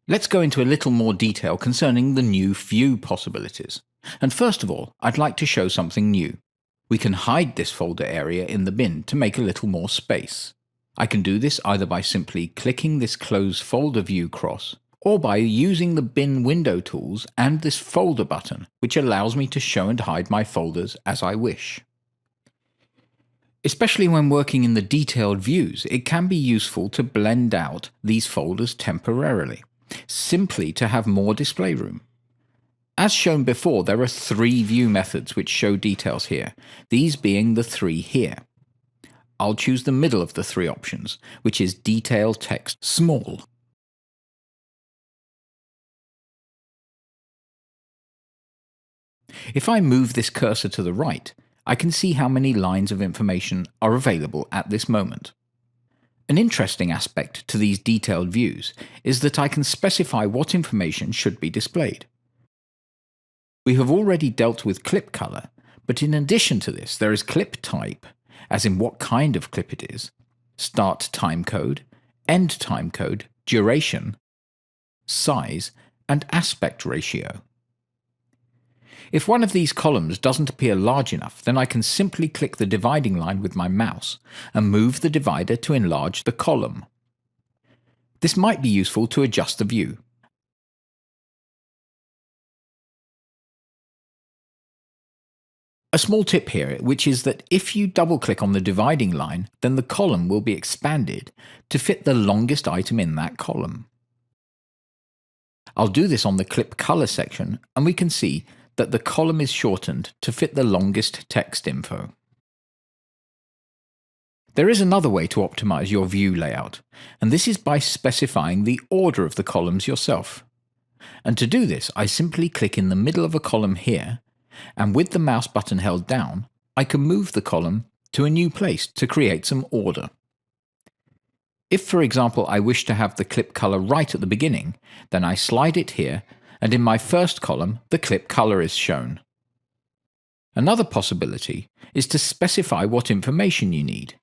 Let's go into a little more detail concerning the new view possibilities. And first of all, I'd like to show something new. We can hide this folder area in the bin to make a little more space. I can do this either by simply clicking this Close Folder View cross, or by using the bin window tools and this folder button, which allows me to show and hide my folders as I wish. Especially when working in the detailed views, it can be useful to blend out these folders temporarily, simply to have more display room. As shown before, there are 3 view methods which show details here, these being the 3 here. I'll choose the middle of the 3 options, which is Detail Text Small. If I move this cursor to the right, I can see how many lines of information are available at this moment. An interesting aspect to these detailed views is that I can specify what information should be displayed. We have already dealt with clip color, but in addition to this there is clip type, as in what kind of clip it is, start timecode, end timecode, duration, size, and aspect ratio. If one of these columns doesn't appear large enough, then I can simply click the dividing line with my mouse and move the divider to enlarge the column. This might be useful to adjust the view. A small tip here, which is that if you double-click on the dividing line, then the column will be expanded to fit the longest item in that column. I'll do this on the Clip Color section, and we can see that the column is shortened to fit the longest text info. There is another way to optimize your view layout, and this is by specifying the order of the columns yourself. And to do this, I simply click in the middle of a column here, and with the mouse button held down, I can move the column to a new place to create some order. If, for example, I wish to have the clip color right at the beginning, then I slide it here, and in my first column, the clip color is shown. Another possibility is to specify what information you need.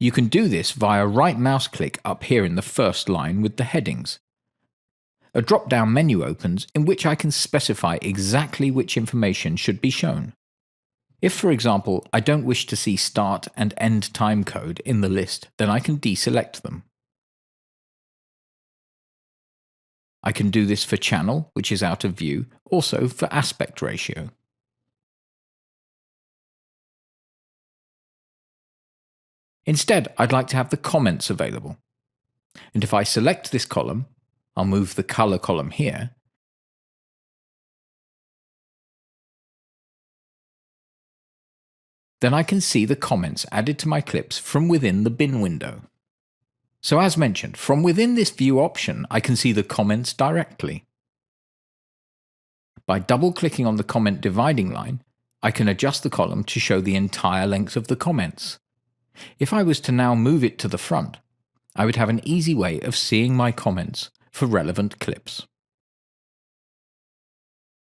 You can do this via right mouse click up here in the first line with the headings. A drop-down menu opens in which I can specify exactly which information should be shown. If, for example, I don't wish to see start and end timecode in the list, then I can deselect them. I can do this for channel, which is out of view, also for aspect ratio. Instead, I'd like to have the comments available. And if I select this column, I'll move the color column here, then I can see the comments added to my clips from within the bin window. So as mentioned, from within this view option, I can see the comments directly. By double-clicking on the comment dividing line, I can adjust the column to show the entire length of the comments. If I was to now move it to the front, I would have an easy way of seeing my comments for relevant clips.